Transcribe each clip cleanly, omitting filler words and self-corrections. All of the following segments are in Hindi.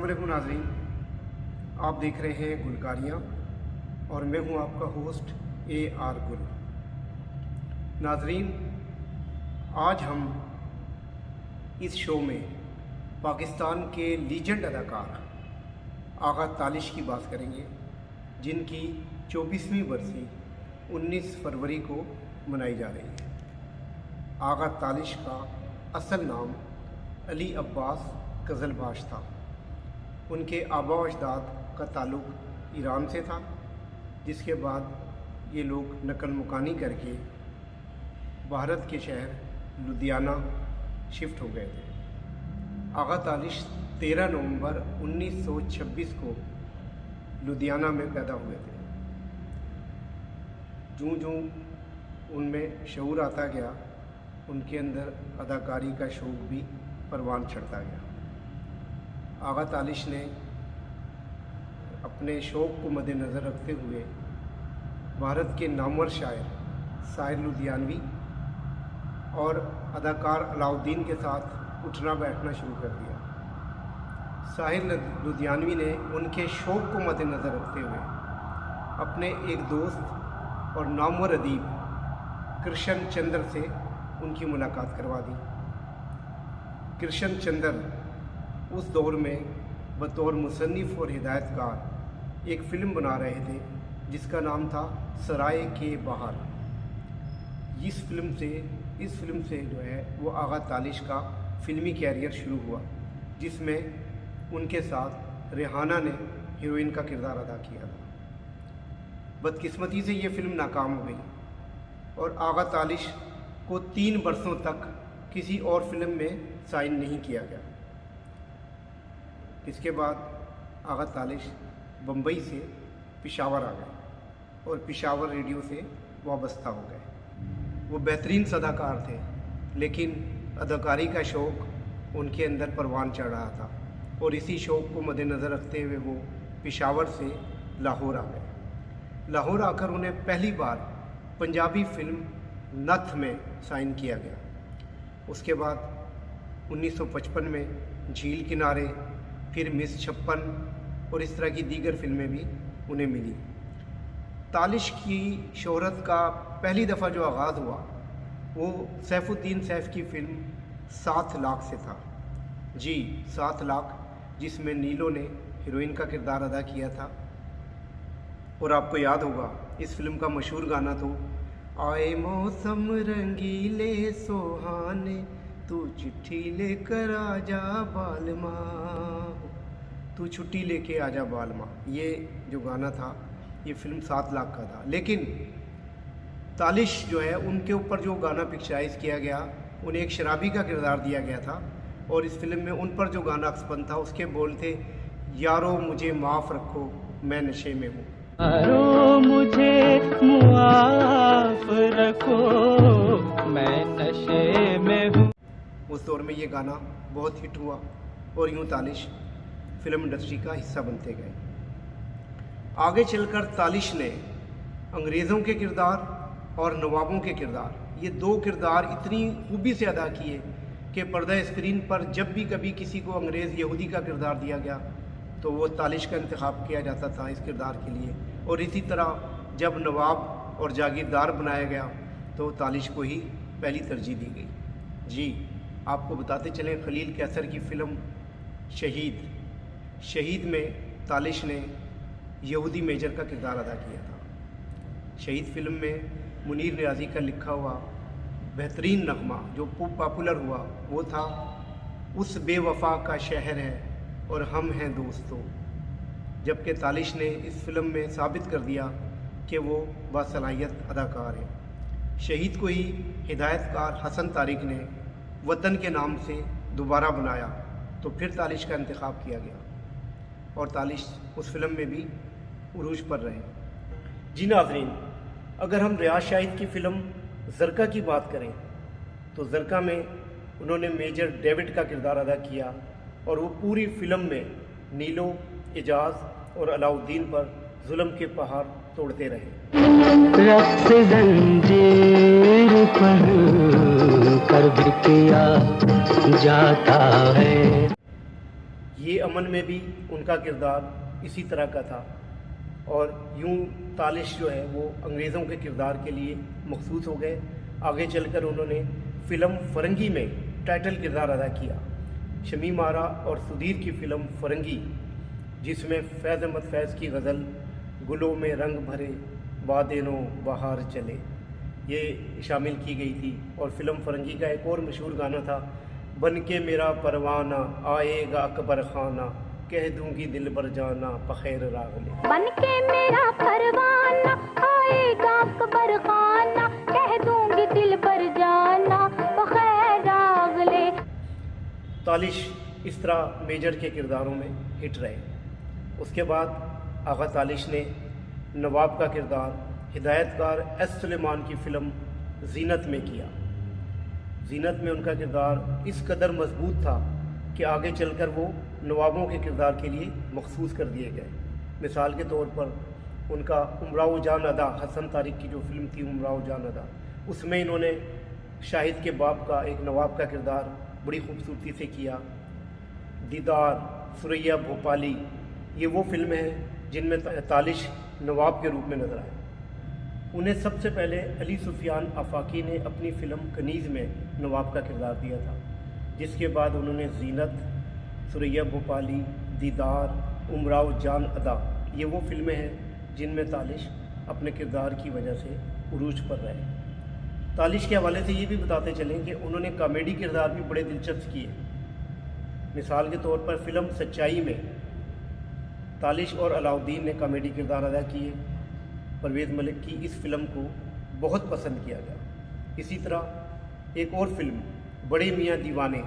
अस्सलामुअलैकुम नाज़रीन, आप देख रहे हैं गुलकारियाँ और मैं हूं आपका होस्ट AR गुल। नाज़रीन, आज हम इस शो में पाकिस्तान के लीजेंड अदाकार आगा तालिश की बात करेंगे, जिनकी 24वीं बरसी 19 फरवरी को मनाई जा रही है। आगा तालिश का असल नाम अली अब्बास कज़लबाश था। उनके आबा व अजदाद का ताल्लुक़ ईरान से था, जिसके बाद ये लोग नकल मुकानी करके भारत के शहर लुधियाना शिफ्ट हो गए थे। आगा तालिश 13 नवंबर 1926 को लुधियाना में पैदा हुए थे। जूँ उनमें शऊर आता गया, उनके अंदर अदाकारी का शौक़ भी परवान चढ़ता गया। आगा तालिश ने अपने शौक़ को मद्देनज़र रखते हुए भारत के नामवर शायर साहिर लुधियानवी और अदाकार अलाउद्दीन के साथ उठना बैठना शुरू कर दिया। साहिर लुधियानवी ने उनके शौक़ को मद्देनज़र रखते हुए अपने एक दोस्त और नामवर अदीब कृष्ण चंद्र से उनकी मुलाकात करवा दी। कृष्ण चंद्र उस दौर में बतौर मुसन्निफ़ और हिदायतकार एक फ़िल्म बना रहे थे जिसका नाम था सराय के बाहर। इस फिल्म से जो है वो आगा तालिश का फ़िल्मी कैरियर शुरू हुआ, जिसमें उनके साथ रेहाना ने हीरोइन का किरदार अदा किया था। बदकिस्मती से ये फ़िल्म नाकाम हो गई और आगा तालिश को 3 बरसों तक किसी और फिल्म में साइन नहीं किया गया। इसके बाद आगा तालिश बम्बई से पेशावर आ गए और पेशावर रेडियो से वाबस्ता हो गए। वो बेहतरीन अदाकार थे, लेकिन अदाकारी का शौक़ उनके अंदर परवान चढ़ रहा था और इसी शौक़ को मद्देनज़र रखते हुए वो पेशावर से लाहौर आ गए। लाहौर आकर उन्हें पहली बार पंजाबी फिल्म नथ में साइन किया गया। उसके बाद 1955 में झील किनारे, फिर मिस 56 और इस तरह की दीगर फिल्में भी उन्हें मिली। तालिश की शोहरत का पहली दफ़ा जो आगाज़ हुआ वो सैफुद्दीन सैफ की फ़िल्म 7 लाख से था। जी, 7 लाख, जिसमें नीलो ने हीरोइन का किरदार अदा किया था। और आपको याद होगा इस फिल्म का मशहूर गाना तो आए मौसम रंगीले सुहाने, तू चिट्ठी लेकर आजा बालमा, तू छुट्टी लेके आजा बालमा। ये जो गाना था ये फिल्म 7 लाख का था। लेकिन तालिश जो है उनके ऊपर जो गाना पिक्चराइज किया गया, उन्हें एक शराबी का किरदार दिया गया था और इस फिल्म में उन पर जो गाना अक्सपन था उसके बोल थे, यारो मुझे माफ़ रखो मैं नशे में हूँ। यारो मुझे माफ़ रखो मैं नशे में हूँ। उस दौर में ये गाना बहुत हिट हुआ और यूँ तालिश फिल्म इंडस्ट्री का हिस्सा बनते गए। आगे चलकर तालिश ने अंग्रेज़ों के किरदार और नवाबों के किरदार, ये 2 किरदार इतनी खूबी से अदा किए कि पर्दा स्क्रीन पर जब भी कभी किसी को अंग्रेज़ यहूदी का किरदार दिया गया तो वो तालिश का इंतखाब किया जाता था इस किरदार के लिए। और इसी तरह जब नवाब और जागीरदार बनाया गया तो तालिश को ही पहली तरजीह दी गई। जी, आपको बताते चलें, खलील कैसर की फ़िल्म शहीद में तालिश ने यहूदी मेजर का किरदार अदा किया था। शहीद फिल्म में मुनीर नियाज़ी का लिखा हुआ बेहतरीन नगमा जो पॉपुलर हुआ वो था, उस बेवफा का शहर है और हम हैं दोस्तों। जबकि तालिश ने इस फिल्म में साबित कर दिया कि वो बासलाहियत अदाकार है। शहीद को ही हिदायतकार हसन तारिक ने वतन के नाम से दोबारा बनाया तो फिर तालिश का इंतखाब किया गया और तालिश उस फिल्म में भी उरूज पर रहे। जी नाज़रीन, अगर हम रियाज शाहिद की फ़िल्म ज़रका की बात करें तो ज़रका में उन्होंने मेजर डेविड का किरदार अदा किया और वो पूरी फिल्म में नीलो, एजाज और अलाउद्दीन पर जुल्म के पहाड़ तोड़ते रहे। रक्त जंजीर पर कर भी किया जाता है। ये अमन में भी उनका किरदार इसी तरह का था और यूं तालिश जो है वो अंग्रेज़ों के किरदार के लिए मखसूस हो गए। आगे चलकर उन्होंने फ़िल्म फ़रंगी में टाइटल किरदार अदा किया। शमीम आरा और सुधीर की फ़िल्म फ़रंगी, जिसमें फैज़ अहमद फैज़ की गज़ल गुलों में रंग भरे बादेनों बहार चले, ये शामिल की गई थी। और फ़िल्म फ़रंगी का एक और मशहूर गाना था, बन के मेरा परवाना आएगा अकबर खाना, कह दूंगी दिल भर जाना बखैर रागले। बन के मेरा परवाना आएगा अकबर खाना, कह दूंगी दिल भर जाना बखैर रागले। तालिश इस तरह मेजर के किरदारों में हिट रहे। उसके बाद आगा तालिश ने नवाब का किरदार हिदायतकार एस सुलेमान की फ़िल्म ज़ीनत में किया। ज़ीनत में उनका किरदार इस कदर मजबूत था कि आगे चलकर वो नवाबों के किरदार के लिए मखसूस कर दिए गए। मिसाल के तौर पर उनका उमराव जान अदा, हसन तारिक की जो फ़िल्म थी उमराव जान अदा, उसमें इन्होंने शाहिद के बाप का एक नवाब का किरदार बड़ी खूबसूरती से किया। दीदार, सुरैया भोपाली, ये वो फिल्में हैं जिनमें तालिश नवाब के रूप में नज़र आए। उन्हें सबसे पहले अली सुफियान आफाकी ने अपनी फ़िल्म कनीज़ में नवाब का किरदार दिया था, जिसके बाद उन्होंने ज़ीनत, सुरैया भोपाली, दीदार, उमराव जान अदा, ये वो फिल्में हैं जिनमें तालिश अपने किरदार की वजह से उरूज पर रहे। तालिश के हवाले से ये भी बताते चलें कि उन्होंने कॉमेडी किरदार भी बड़े दिलचस्प किए। मिसाल के तौर पर फ़िल्म सच्चाई में तालिश और अलाउद्दीन ने कॉमेडी किरदार अदा किए। परवेज़ मलिक की इस फिल्म को बहुत पसंद किया गया। इसी तरह एक और फिल्म बड़े मियाँ दीवाने,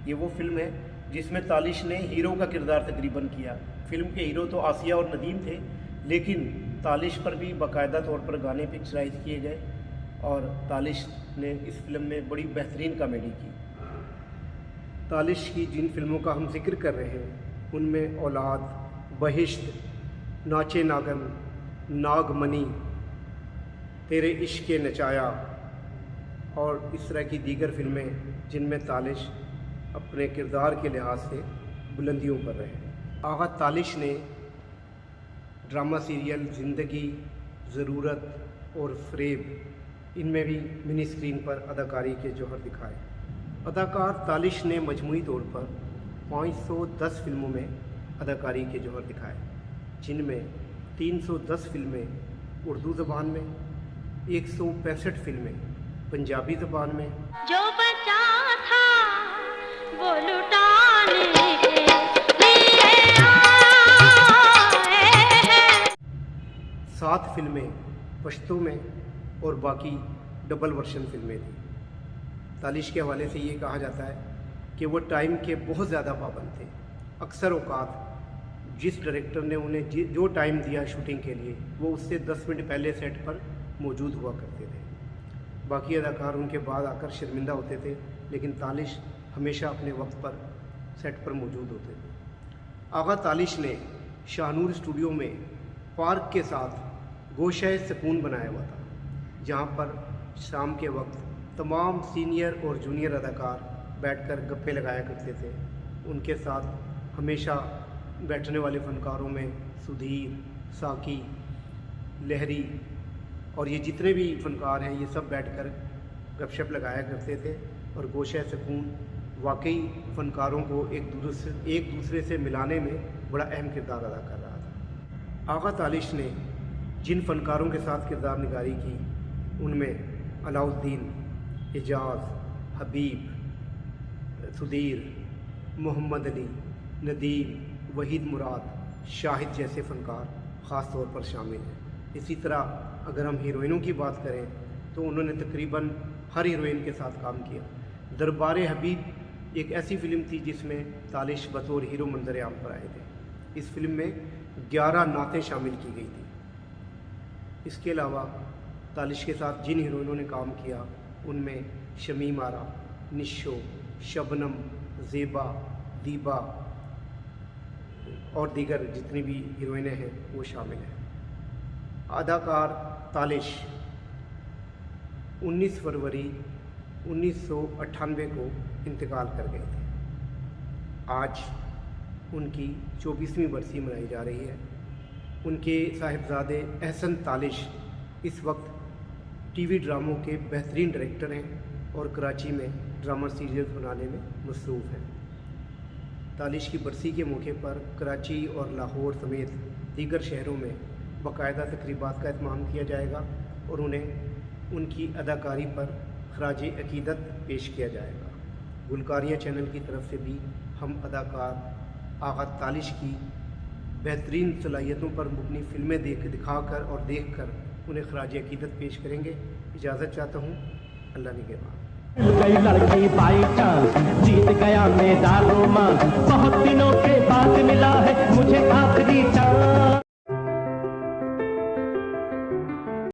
ये वो फिल्म है जिसमें तालिश ने हीरो का किरदार तकरीबन किया। फिल्म के हीरो तो आसिया और नदीम थे, लेकिन तालिश पर भी बाकायदा तौर पर गाने पिक्चराइज किए गए और तालिश ने इस फिल्म में बड़ी बेहतरीन कॉमेडी की। तालिश की जिन फिल्मों का हम जिक्र कर रहे हैं उनमें औलाद, बहिश्त, नाचे नागन, नागमनी, तेरे इश्क नचाया और इस तरह की दीगर फिल्में जिनमें तालिश अपने किरदार के लिहाज से बुलंदियों पर रहे। आगा तालिश ने ड्रामा सीरियल ज़िंदगी, ज़रूरत और फ़रेब, इनमें भी मिनी स्क्रीन पर अदाकारी के जौहर दिखाए। अदाकार तालिश ने मजमूई तौर पर 510 फिल्मों में अदाकारी के जौहर दिखाए, जिनमें 310 फिल्में उर्दू ज़बान में, 165 फिल्में पंजाबी ज़बान में, जो बचा था वो लुटाने के लिए आए हैं। 7 फिल्में पश्तो में और बाकी डबल वर्शन फिल्में थी। तालिश के हवाले से ये कहा जाता है कि वो टाइम के बहुत ज़्यादा पाबंद थे। अक्सर औकात जिस डायरेक्टर ने उन्हें जो टाइम दिया शूटिंग के लिए, वो उससे 10 मिनट पहले सेट पर मौजूद हुआ करते थे। बाकी अदाकार उनके बाद आकर शर्मिंदा होते थे, लेकिन तालिश हमेशा अपने वक्त पर सेट पर मौजूद होते थे। आगा तालिश ने शाहनूर स्टूडियो में पार्क के साथ गोशाए सुकून बनाया हुआ था, जहाँ पर शाम के वक्त तमाम सीनियर और जूनियर अदाकार बैठकर गप्पे लगाया करते थे। उनके साथ हमेशा बैठने वाले फ़नकारों में सुधीर, साकी, लहरी और ये जितने भी फ़नकार हैं, ये सब बैठकर गपशप लगाया करते थे। और गोशा सुकून वाकई फ़नकारों को एक दूसरे से मिलाने में बड़ा अहम किरदार अदा कर रहा था। आगा तालिश ने जिन फ़नकारों के साथ किरदार निगारी की उनमें अलाउद्दीन, एजाज़, हबीब, सुधीर, मोहम्मद अली, नदीम, वहीद मुराद, शाहिद जैसे फ़नकार ख़ास तौर पर शामिल हैं। इसी तरह अगर हम हीरोइनों की बात करें तो उन्होंने तकरीबन हर हीरोइन के साथ काम किया। दरबार हबीब एक ऐसी फ़िल्म थी जिसमें तालिश बतौर हीरो मंजर आम पर आए थे। इस फिल्म में 11 नातें शामिल की गई थी। इसके अलावा तालिश के साथ जिन हीरोइनों ने काम किया उनमें शमीम आरा, निशो, शबनम, ज़ेबा, दीबा और दीगर जितनी भी हीरोइनें हैं वो शामिल हैं। अदाकार तालिश 19 फरवरी 1998 को इंतकाल कर गए थे। आज उनकी 24वीं बरसी मनाई जा रही है। उनके साहिबजादे अहसन तालिश इस वक्त टीवी ड्रामों के बेहतरीन डायरेक्टर हैं और कराची में ड्रामा सीरियल बनाने में मसरूफ़ हैं। तालिश की बरसी के मौके पर कराची और लाहौर समेत दीगर शहरों में बाकायदा तकरीबात का एहतमाम किया जाएगा और उन्हें उनकी अदाकारी पर खराज अकीदत पेश किया जाएगा। गुलकारियाँ चैनल की तरफ से भी हम अदाकार आगा तालिश की बेहतरीन सलाहियतों पर मुबनी फ़िल्में दिखाकर और देखकर उन्हें खराज अकीदत पेश करेंगे। इजाज़त चाहता हूँ। अल्लाह निगहबान। गई लड़की बाई चांस, जीत गया मैदान रोमांस, बहुत दिनों के बाद मिला है मुझे आखिरी चांस।